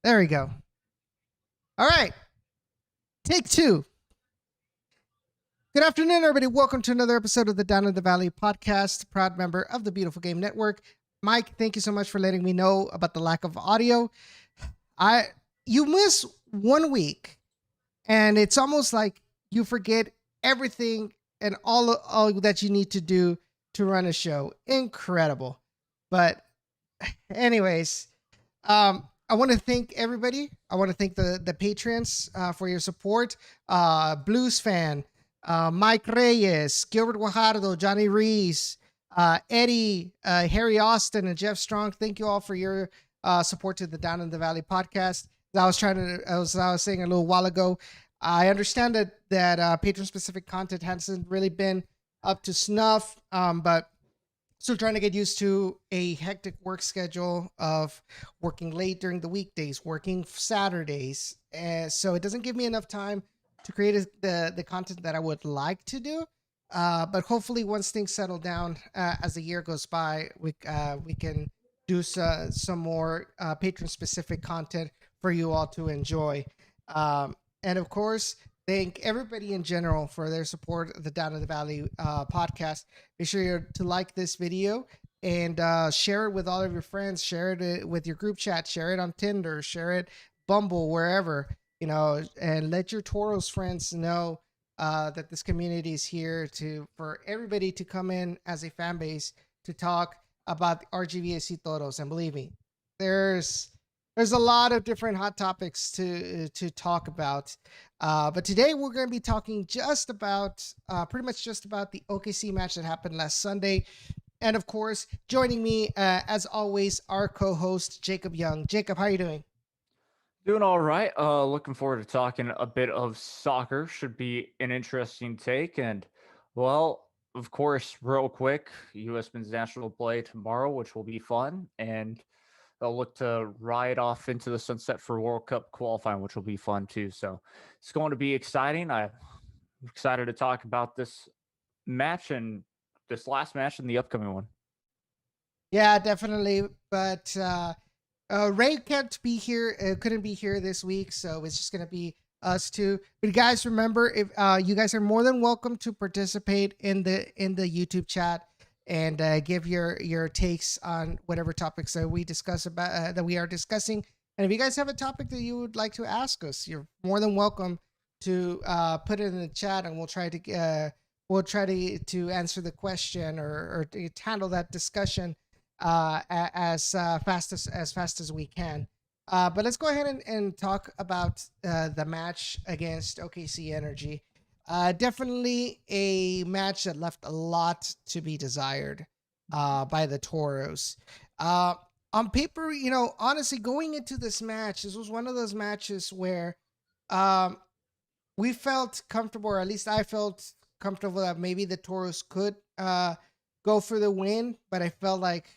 There we go. All right. Take two. Good afternoon, everybody. Welcome to another episode of the Down in the Valley podcast, proud member of the Beautiful Game Network. Mike, thank you so much for letting me know about the lack of audio. You miss 1 week, and it's almost like you forget everything and all that you need to do to run a show. Incredible. But anyways, I want to thank everybody. I want to thank the patrons for your support. Blues fan, Mike Reyes, Gilbert Guajardo, Johnny Reese, Eddie, Harry Austin, and Jeff Strong. Thank you all for your support to the Down in the Valley podcast. I was saying a little while ago, I understand that patron specific content hasn't really been up to snuff, but still trying to get used to a hectic work schedule of working late during the weekdays, working Saturdays. So it doesn't give me enough time to create the content that I would like to do. But hopefully once things settle down as the year goes by, we can do some more patron-specific content for you all to enjoy. And of course, thank everybody in general for their support of the Down in the Valley podcast. Be sure to like this video and share it with all of your friends. Share it with your group chat. Share it on Tinder. Share it Bumble, wherever, and let your Toros friends know that this community is here for everybody to come in as a fan base to talk about RGV Toros. And believe me, there's a lot of different hot topics to talk about. But today we're going to be talking pretty much just about the OKC match that happened last Sunday. And of course, joining me, as always, our co-host, Jacob Young. Jacob, how are you doing? Doing all right. Looking forward to talking a bit of soccer. Should be an interesting take. And, well, of course, real quick, U.S. men's national play tomorrow, which will be fun. And they'll look to ride off into the sunset for World Cup qualifying, which will be fun too. So it's going to be exciting. I'm excited to talk about this match and this last match and the upcoming one. Yeah, definitely. But Ray couldn't be here this week, so it's just gonna be us two. But guys, remember, if you guys are more than welcome to participate in the YouTube chat and give your takes on whatever topics that we discuss about that we are discussing. And if you guys have a topic that you would like to ask us, you're more than welcome to put it in the chat, and we'll try to answer the question or to handle that discussion as fast as we can. But let's go ahead and talk about the match against OKC Energy. Definitely a match that left a lot to be desired by the Toros. On paper, honestly, going into this match, this was one of those matches where we felt comfortable, or at least I felt comfortable that maybe the Toros could go for the win, but I felt like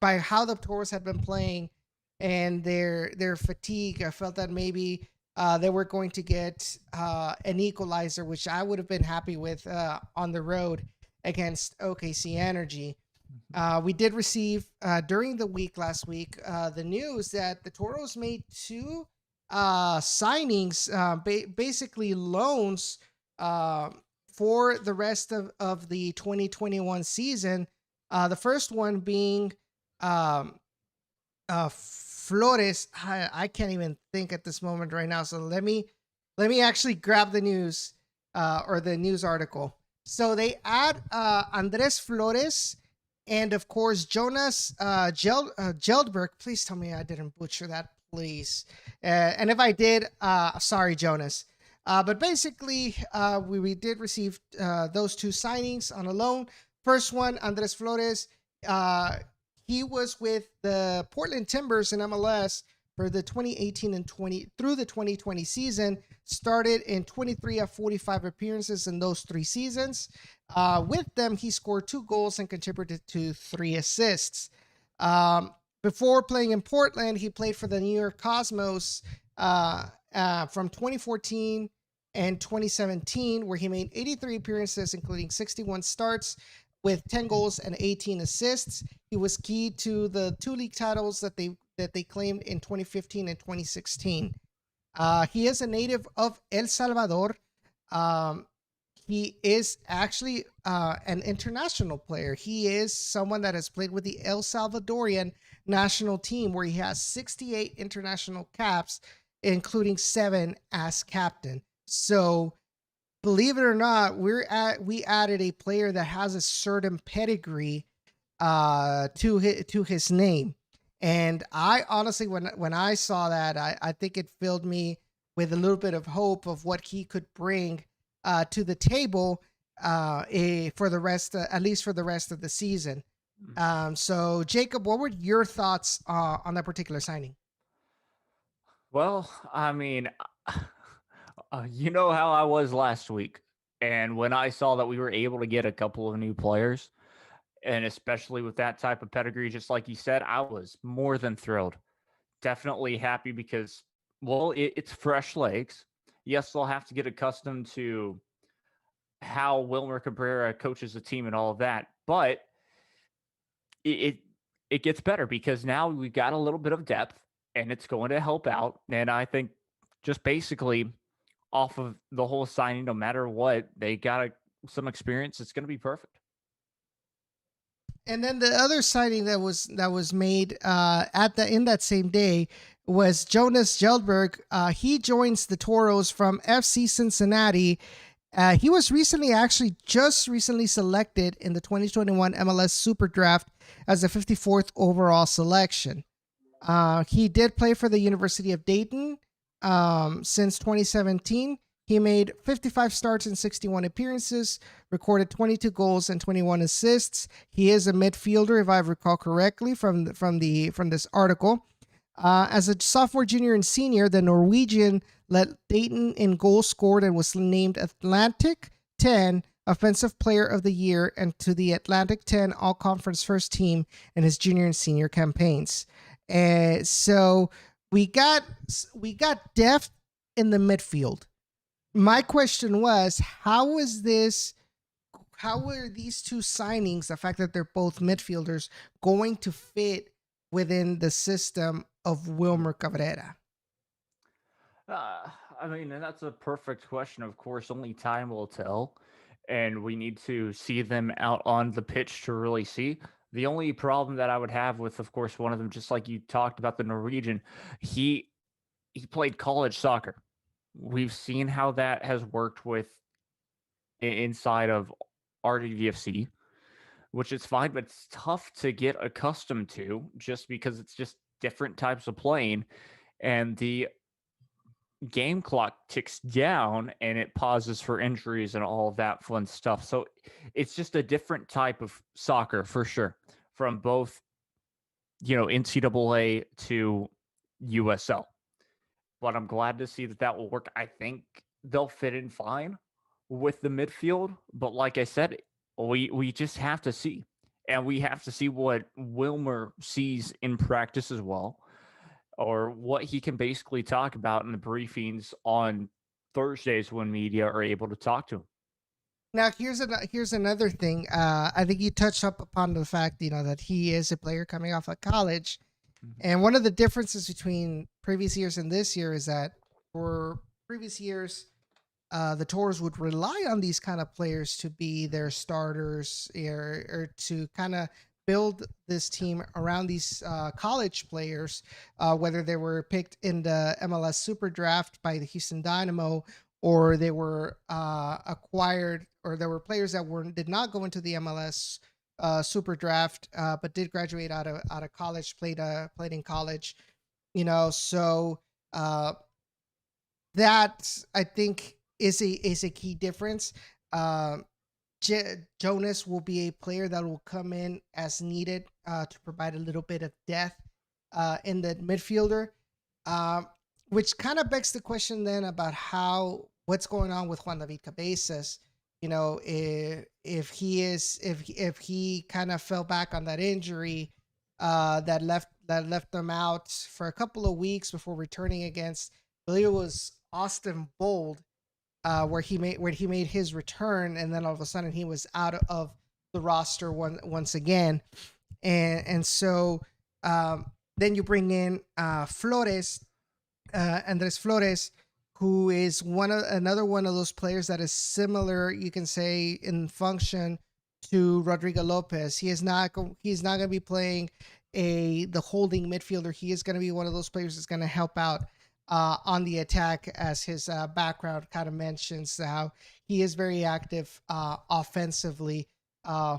by how the Toros had been playing and their fatigue, I felt that maybe they were going to get an equalizer, which I would have been happy with on the road against OKC Energy. We did receive during the week last week the news that the Toros made two signings, basically loans for the rest of the 2021 season. The first one being Flores. I can't even think at this moment right now. So let me actually grab the news or the news article. So they add Andres Flores and of course Jonas Geldberg. Please tell me I didn't butcher that, please. And if I did, sorry, Jonas. But basically, we did receive those two signings on a loan. First one, Andres Flores. He was with the Portland Timbers in MLS for the 2018 and 20 through the 2020 season. Started in 23 of 45 appearances in those 3 seasons. With them, he scored 2 goals and contributed to 3 assists. Before playing in Portland, he played for the New York Cosmos from 2014 and 2017, where he made 83 appearances, including 61 starts, with 10 goals and 18 assists. He was key to the 2 league titles that they that they claimed in 2015 and 2016. He is a native of El Salvador. Um, he is actually an international player. He is someone that has played with the El Salvadorian national team, where he has 68 international caps, including 7 as captain. So, believe it or not, we added a player that has a certain pedigree to his name. And I honestly, when I saw that, I think it filled me with a little bit of hope of what he could bring to the table for the rest, at least for the rest of the season. So, Jacob, what were your thoughts on that particular signing? Well, I mean, you know how I was last week. And when I saw that we were able to get a couple of new players, and especially with that type of pedigree, just like you said, I was more than thrilled. Definitely happy because, well, it's fresh legs. Yes, they'll have to get accustomed to how Wilmer Cabrera coaches the team and all of that, but it, it it gets better because now we got a little bit of depth and it's going to help out. And I think just basically off of the whole signing, no matter what, they got some experience. It's going to be perfect. And then the other signing that was made at the in that same day was Jonas Jeldberg. He joins the Toros from FC Cincinnati. He was just recently selected in the 2021 MLS Super Draft as the 54th overall selection. He did play for the University of Dayton since 2017. He made 55 starts and 61 appearances, recorded 22 goals and 21 assists. He is a midfielder, if I recall correctly, from this article. As a sophomore, junior, and senior, the Norwegian led Dayton in goals scored and was named Atlantic 10 Offensive Player of the Year and to the Atlantic 10 All-Conference First Team in his junior and senior campaigns. And so we got depth in the midfield. My question was, how were these two signings, the fact that they're both midfielders, going to fit within the system of Wilmer Cabrera? Uh, I mean, and that's a perfect question. Of course, only time will tell, and we need to see them out on the pitch to really see. The only problem that I would have with, of course, one of them, just like you talked about the Norwegian, he he played college soccer. We've seen how that has worked with inside of RGVFC, which is fine, but it's tough to get accustomed to just because it's just different types of playing, and the game clock ticks down and it pauses for injuries and all of that fun stuff. So it's just a different type of soccer for sure, from both, NCAA to USL. But I'm glad to see that that will work. I think they'll fit in fine with the midfield. But like I said, we just have to see. And we have to see what Wilmer sees in practice as well, or what he can basically talk about in the briefings on Thursdays when media are able to talk to him. Now, here's another thing. I think you touched up upon the fact, that he is a player coming off of college. Mhm. And one of the differences between previous years and this year is that for previous years, the Tours would rely on these kind of players to be their starters, or to kind of build this team around these college players, whether they were picked in the MLS Super Draft by the Houston Dynamo, or they were acquired, or there were players that did not go into the MLS Super Draft, but did graduate out of college, played in college. So uh, that, I think, is a key difference. Um, Jonas will be a player that will come in as needed to provide a little bit of depth in the midfielder, um, which kind of begs the question then about what's going on with Juan David Cabezas. If he kind of fell back on that injury that left them out for a couple of weeks before returning against, I believe it was Austin Bold, where he made his return, and then all of a sudden he was out of the roster once again. And so, um, Then you bring in Flores, Andres Flores, who is another one of those players that is similar, you can say, in function to Rodrigo Lopez. He's not going to be playing the holding midfielder. He is going to be one of those players that's going to help out on the attack, as his background kind of mentions how he is very active offensively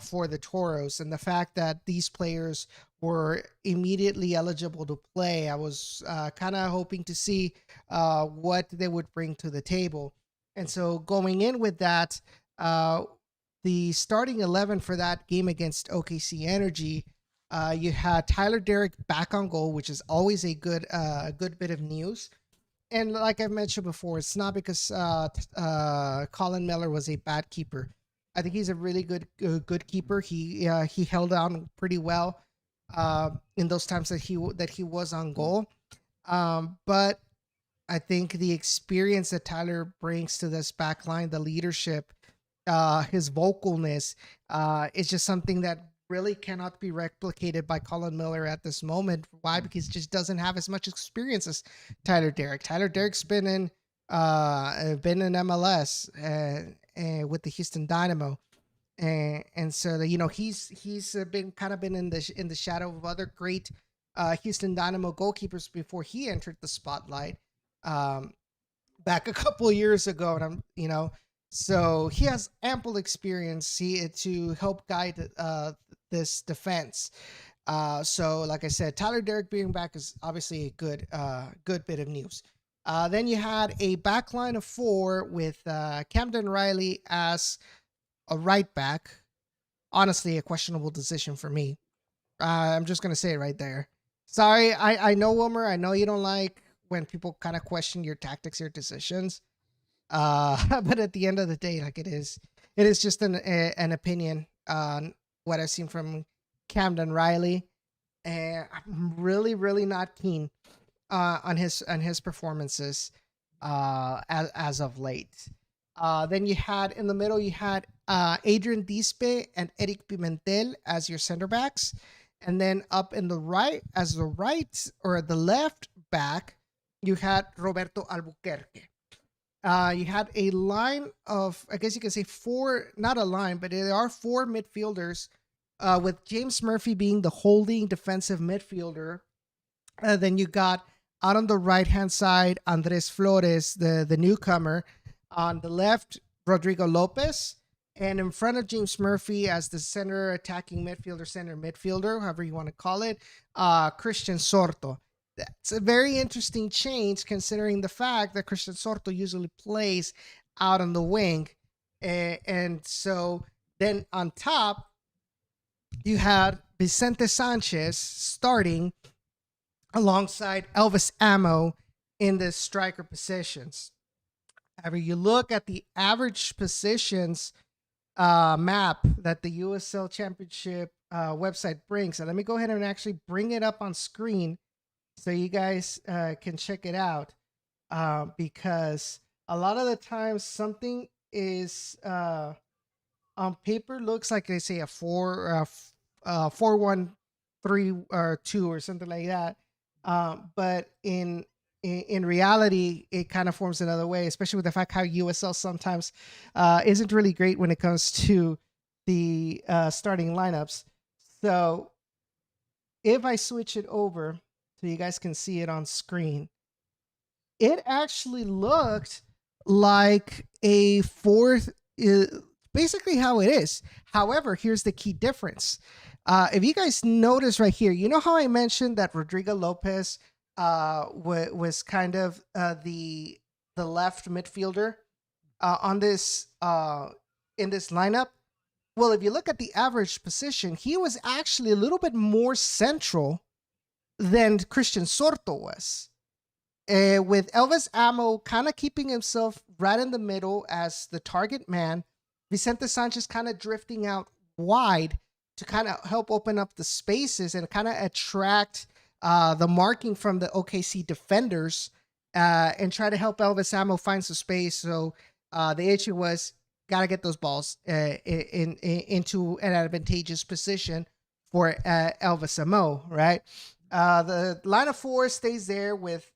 for the Toros. And the fact that these players were immediately eligible to play, I was kind of hoping to see what they would bring to the table. And so going in with that, the starting 11 for that game against OKC Energy, you had Tyler Derrick back on goal, which is always a good bit of news. And like I've mentioned before, it's not because Colin Miller was a bad keeper. I think he's a really good keeper. He held on pretty well in those times that he was on goal. But I think the experience that Tyler brings to this back line, the leadership, his vocalness, is just something that really cannot be replicated by Colin Miller at this moment. Why? Because he just doesn't have as much experience as Tyler Derrick. Tyler Derrick's been in MLS with the Houston Dynamo, and so he's been in the shadow of other great Houston Dynamo goalkeepers before he entered the spotlight back a couple of years ago, and so he has ample experience to help guide this defense. So like I said, Tyler Derrick being back is obviously a good bit of news. Then you had a back line of 4 with Camden Riley as a right back. Honestly, a questionable decision for me. I'm just going to say it right there. Sorry, I know, Wilmer, I know you don't like when people kind of question your tactics, your decisions. But at the end of the day, like, it is just an opinion on what I've seen from Camden Riley, and I'm really not keen on his performances as of late. Then you had in the middle, you had Adrian Dispe and Eric Pimentel as your center backs, and then up in the right, as the left back, you had Roberto Albuquerque. You had a line of, I guess you can say 4, not a line, but there are 4 midfielders, with James Murphy being the holding defensive midfielder. Then you got out on the right-hand side, Andres Flores, the newcomer. On the left, Rodrigo Lopez. And in front of James Murphy as the center midfielder, however you want to call it, Christian Sorto. That's a very interesting change, considering the fact that Christian Sorto usually plays out on the wing. And so then on top, you had Vicente Sanchez starting alongside Elvis Amo in the striker positions. However, you look at the average positions map that the USL Championship website brings. And let me go ahead and actually bring it up on screen so you guys can check it out, because a lot of the times something is on paper looks like they say a 4-1-3 or 2 or something like that, but in reality it kind of forms another way, especially with the fact how USL sometimes isn't really great when it comes to the starting lineups. So if I switch it over so you guys can see it on screen, it actually looked like a 4th, basically how it is. However, here's the key difference. If you guys notice right here, you know how I mentioned that Rodrigo Lopez was kind of the left midfielder on this in this lineup? Well, if you look at the average position, he was actually a little bit more central than Christian Sorto was. With Elvis Amo kind of keeping himself right in the middle as the target man, Vicente Sanchez kind of drifting out wide to kind of help open up the spaces and kind of attract the marking from the OKC defenders, and try to help Elvis Amo find some space. So the issue was, got to get those balls into an advantageous position for Elvis Amo, right? The line of four stays there with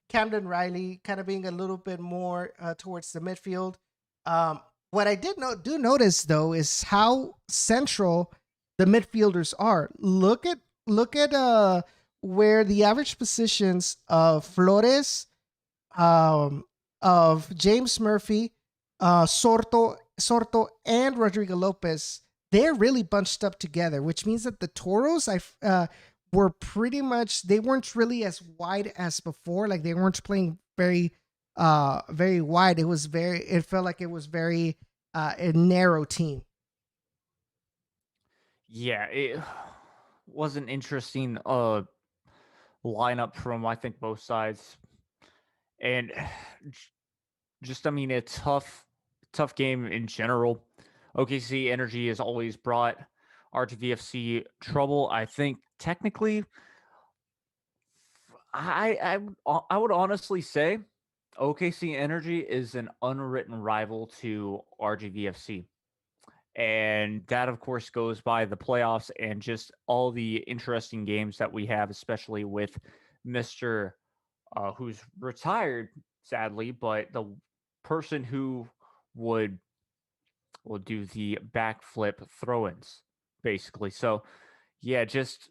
Camden Riley kind of being a little bit more towards the midfield. What I do notice though is how central the midfielders are. Look at where the average positions of Flores, um, of James Murphy, Sorto, and Rodrigo Lopez. They're really bunched up together, which means that the Toros were pretty much, they weren't really as wide as before. Like they weren't playing very wide. It felt like it was very a narrow team. Yeah, it was an interesting lineup from I think both sides, and just I mean a tough game in general. OKC Energy has always brought RGVFC trouble. I think technically, I would honestly say OKC Energy is an unwritten rival to RGVFC. And that, of course, goes by the playoffs and just all the interesting games that we have, especially with Mr. Who's retired, sadly, but the person who would will do the backflip throw-ins, basically. So, yeah, just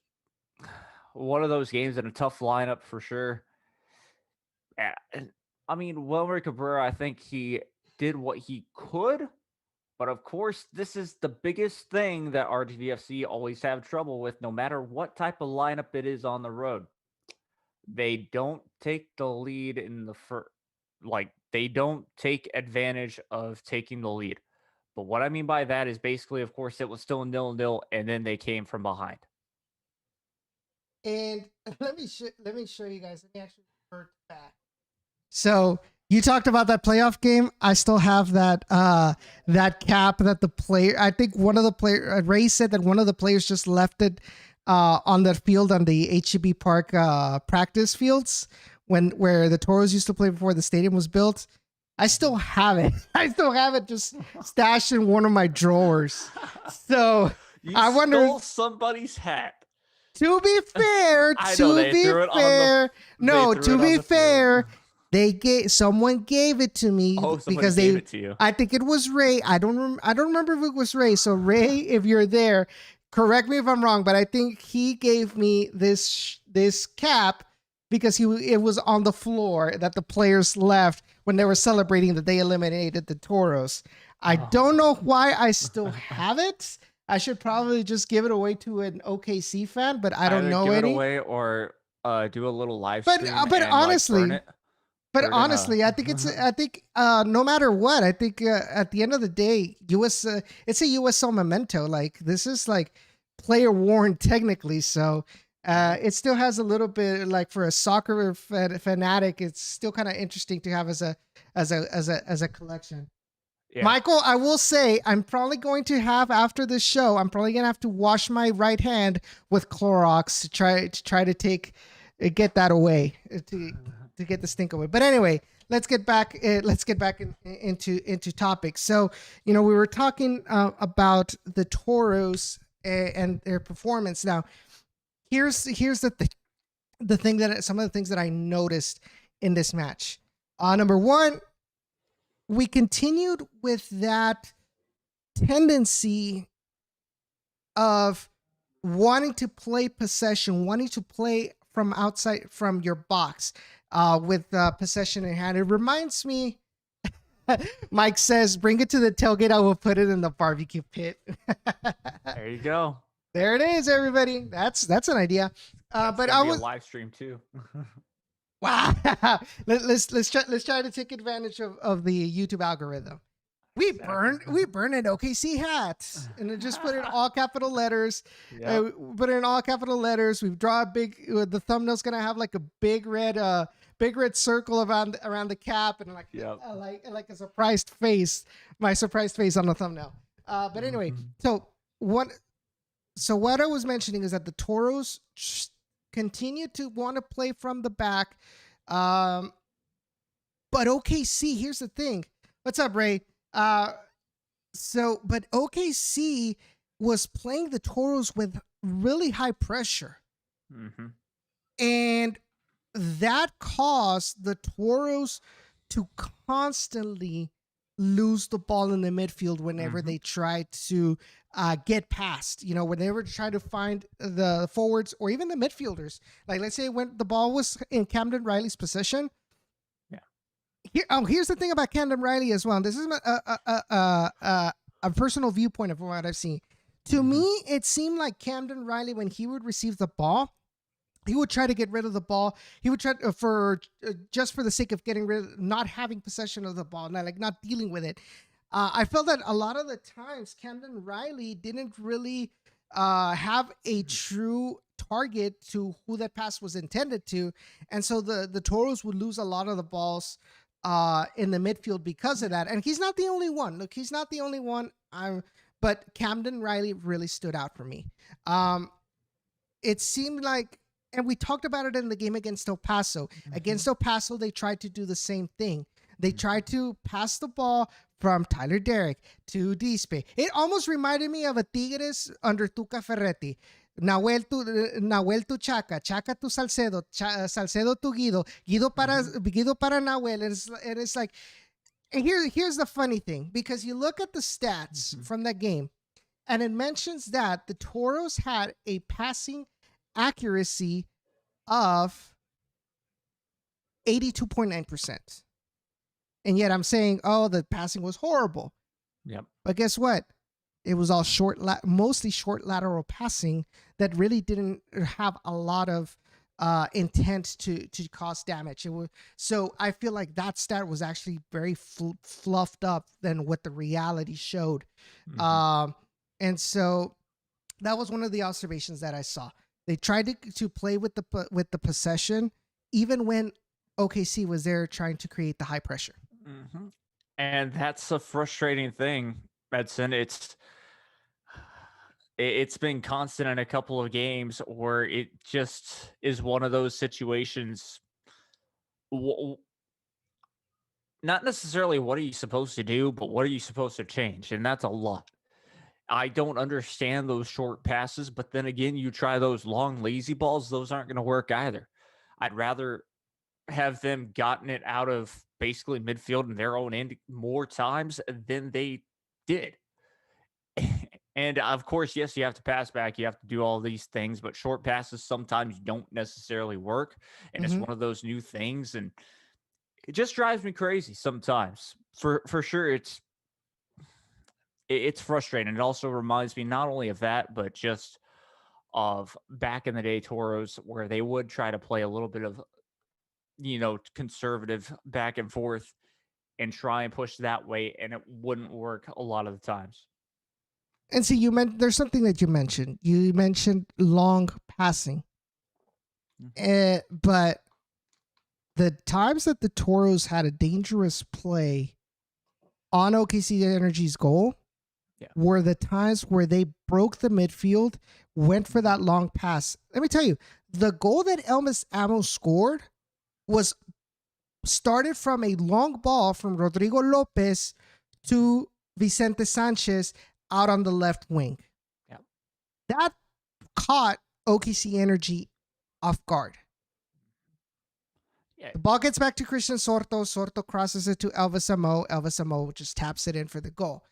one of those games and a tough lineup for sure. I mean, Wilmer Cabrera, I think he did what he could, but of course, this is the biggest thing that RGVFC always have trouble with, no matter what type of lineup it is on the road. They don't take the lead in the first, like, they don't take advantage of taking the lead. But what I mean by that is basically, of course, it was still 0-0, and then they came from behind. And let me show you guys. Let me actually revert back. So you talked about that playoff game. I still have that cap that the player. I think one of the player Ray said that one of the players just left it on the field on the HEB Park practice fields where the Toros used to play before the stadium was built. I still have it. I still have it just stashed in one of my drawers. So I wonder. Stole somebody's hat. To be fair, someone gave it to me because gave it to you. I think it was Ray. I don't remember if it was Ray. So Ray, if you're there, correct me if I'm wrong, but I think he gave me this cap because it was on the floor that the players left when they were celebrating that they eliminated the Toros. I don't know why I still have it. I should probably just give it away to an OKC fan, but I don't know give any. It away or do a little live stream. But honestly, I think no matter what, I think at the end of the day, it's a USL memento. Like this is like player worn technically, so it still has a little bit like for a soccer fanatic. It's still kind of interesting to have as a collection. Yeah. Michael, I will say I'm probably going to have after this show. I'm probably gonna have to wash my right hand with Clorox to try to get that away to get the stink away. But anyway, let's get back into topics. So we were talking about the Toros and their performance. Now, here's the thing that some of the things that I noticed in this match. Number one. We continued with that tendency of wanting to play possession, wanting to play from outside from your box with possession in hand. It reminds me, Mike says, bring it to the tailgate. I will put it in the barbecue pit. There you go. There it is, everybody. That's an idea. But I was a live stream too. Wow. Let's try to take advantage of the YouTube algorithm. We burn an OKC hat and just put in all capital letters. Yep. Put in all capital letters. We've drawn a big. The thumbnail's gonna have like a big red circle around the cap and like a surprised face. My surprised face on the thumbnail. But anyway, so what I was mentioning is that the Toros continue to want to play from the back. But OKC, here's the thing. What's up, Ray? But OKC was playing the Toros with really high pressure. Mm-hmm. And that caused the Toros to constantly lose the ball in the midfield whenever Mm-hmm. they tried to get past, whenever they tried to find the forwards or even the midfielders. Like, let's say when the ball was in Camden Riley's possession. Yeah. Here's the thing about Camden Riley as well. This is a personal viewpoint of what I've seen. To Mm-hmm. me, it seemed like Camden Riley, when he would receive the ball, he would try to get rid of the ball. He would try for just for the sake of getting rid of, not having possession of the ball, not dealing with it. I felt that a lot of the times Camden Riley didn't really have a true target to who that pass was intended to, and so the Toros would lose a lot of the balls in the midfield because of that. And he's not the only one. Look, he's not the only one. But Camden Riley really stood out for me. It seemed like, and we talked about it in the game against El Paso. Against El Paso, they tried to do the same thing. They tried to pass the ball from Tyler Derrick to Dispe. It almost reminded me of a Tigres under Tuca Ferretti. Nahuel to Chaca, Chaca to Salcedo, Salcedo to Guido, Guido para Nahuel. And it's like, and here's the funny thing, because you look at the stats from that game, and it mentions that the Toros had a passing accuracy of 82.9%. And yet I'm saying, oh, the passing was horrible. Yep. But guess what? It was all mostly short lateral passing that really didn't have a lot of intent to cause damage. So I feel like that stat was actually very fluffed up than what the reality showed. And so that was one of the observations that I saw. They tried to play with the possession, even when OKC was there trying to create the high pressure. Mm-hmm. And that's a frustrating thing, Edson. It's been constant in a couple of games where it just is one of those situations. Not necessarily what are you supposed to do, but what are you supposed to change? And that's a lot. I don't understand those short passes, but then again, you try those long, lazy balls, those aren't going to work either. I'd rather have them gotten it out of basically midfield in their own end more times than they did. And of course, yes, you have to pass back, you have to do all these things, but short passes sometimes don't necessarily work. And it's Mm-hmm. one of those new things. And it just drives me crazy sometimes. For sure, it's frustrating. It also reminds me not only of that, but just of back in the day Toros where they would try to play a little bit of conservative back and forth and try and push that way, and it wouldn't work a lot of the times. And see, there's something that you mentioned. You mentioned long passing, but the times that the Toros had a dangerous play on OKC Energy's goal were the times where they broke the midfield, went for that long pass. Let me tell you, the goal that Elmas Amo scored was started from a long ball from Rodrigo Lopez to Vicente Sanchez out on the left wing. Yeah. That caught OKC Energy off guard. The ball gets back to Christian Sorto. Sorto crosses it to Elvis Amo. Elvis Amo just taps it in for the goal.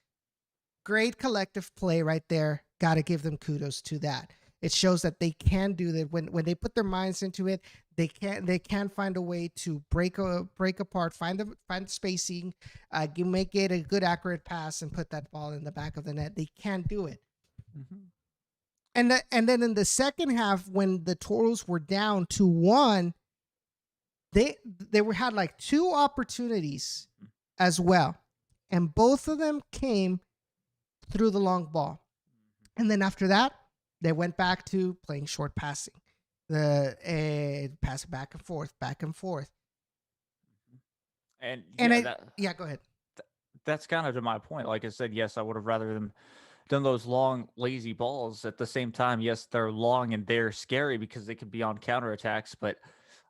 Great collective play right there. Got to give them kudos to that. It shows that they can do that when they put their minds into it. They can find a way to break apart, find the spacing, make it a good accurate pass, and put that ball in the back of the net. They can do it. And then in the second half, when the Toros were down 2-1, they had like two opportunities as well, and both of them came through the long ball. And then after that, they went back to playing short passing, pass back and forth. And go ahead. That's kind of to my point. Like I said, yes, I would have rather them done those long, lazy balls. At the same time, yes, they're long and they're scary because they could be on counterattacks. But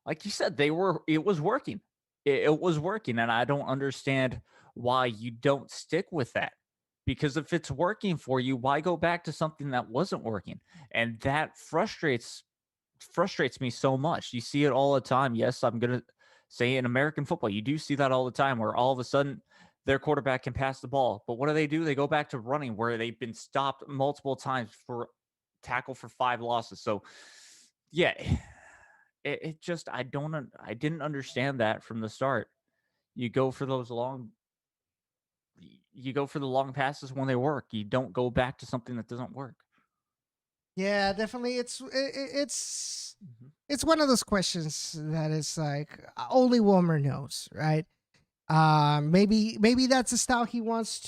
like you said, it was working. It was working. And I don't understand why you don't stick with that. Because if it's working for you, why go back to something that wasn't working? And that frustrates frustrates me so much. You see it all the time. Yes, I'm gonna say in American football, you do see that all the time where all of a sudden their quarterback can pass the ball. But what do? They go back to running where they've been stopped multiple times for tackle for 5 losses. So yeah, it just I didn't understand that from the start. You go for those long you go for the long passes when they work. You don't go back to something that doesn't work. Yeah, definitely. It's Mhm. it's one of those questions that is like only Wilmer knows, right? Maybe that's a style he Mhm. wants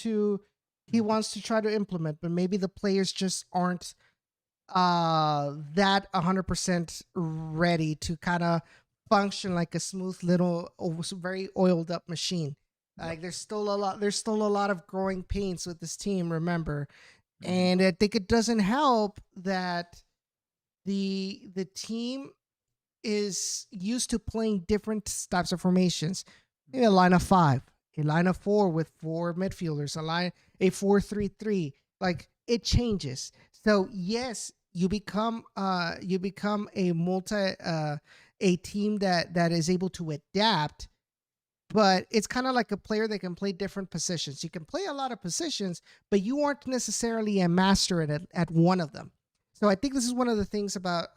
to try to implement, but maybe the players just aren't that 100% ready to kind of function like a smooth little very oiled up machine. Yep. Like there's still a lot of growing pains with this team, remember. Mhm. And I think it doesn't help that the team is used to playing different types of formations. Maybe a line of five, a line of four with four midfielders, a 4-3-3. Like it changes. So yes, you become a team that is able to adapt, but it's kind of like a player that can play different positions. You can play a lot of positions, but you aren't necessarily a master at one of them. So I think this is one of the things about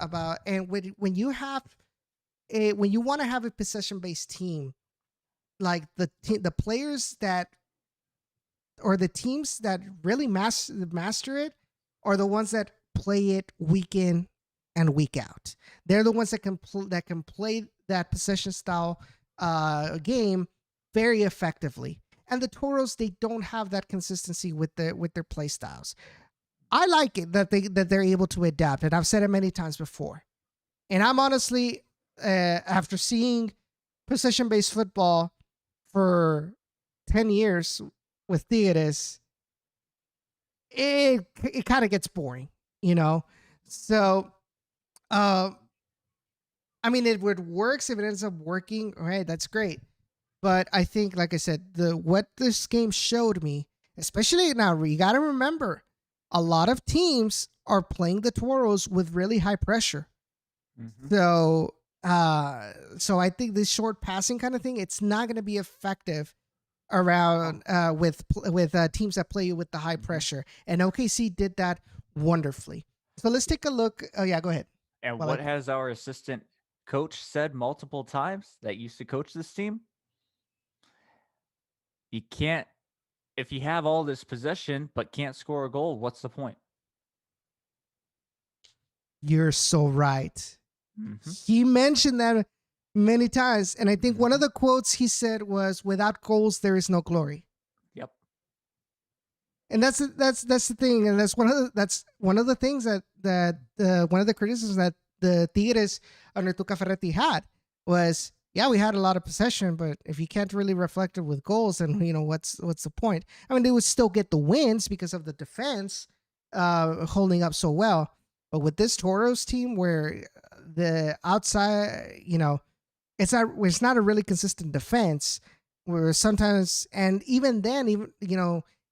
and when you have when you want to have a possession based team, like the players that or the teams that really master it are the ones that play it week in and week out. They're the ones that can play that possession style game very effectively. And the Toros, they don't have that consistency with their play styles. I like it that they're able to adapt, and I've said it many times before. And I'm honestly, after seeing possession based football for 10 years with Tigres, it kind of gets boring, you know. So, uh, I mean, it would works if it ends up working. All right, that's great. But I think, like I said, the what this game showed me, especially now, you got to remember, a lot of teams are playing the Toros with really high pressure. Mhm. So, so I think this short passing kind of thing, it's not going to be effective Oh. around with teams that play you with the high Mhm. pressure. And OKC did that wonderfully. So let's take a look. Oh yeah, go ahead. And Well, what like has our assistant coach said multiple times that used to coach this team? You can't if you have all this possession but can't score a goal, what's the point? you're so right. Mhm. He mentioned that many times, and I think one of Mhm. the quotes he said was, "Without goals, there is no glory." Yep. And that's the thing, and that's one of the things that one of the criticisms that the Tigres under Tuca Ferretti had was, yeah, we had a lot of possession, but if you can't really reflect it with goals, then what's the point? I mean, they would still get the wins because of the defense holding up so well, but with this Toros team, where the outside, it's not a really consistent defense, where sometimes, and even then, even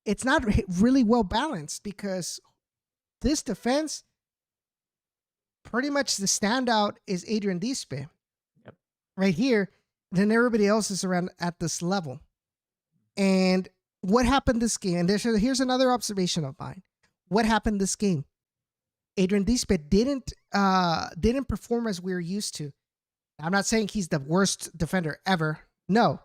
it's not really well balanced because this defense, pretty much the standout is Adrian Dispe Yep. right here. Then everybody else is around at this level. And what happened this game? And here's another observation of mine. What happened this game? Adrian Dispe didn't perform as we're used to. I'm not saying he's the worst defender ever. No,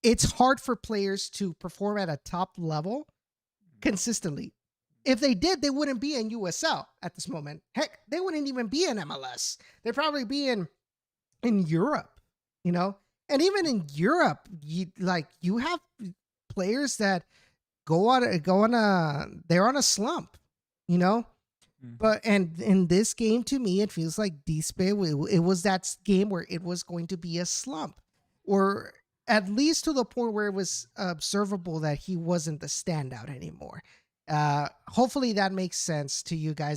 it's hard for players to perform at a top level consistently. If they did, they wouldn't be in USL at this moment. Heck, they wouldn't even be in MLS. They'd probably be in Europe, you know. And even in Europe, you have players that go on a they're on a slump, you know. Mhm. But and in this game, to me, it feels like Dispe. It was that game where it was going to be a slump, or at least to the point where it was observable that he wasn't the standout anymore. Hopefully, that makes sense to you guys.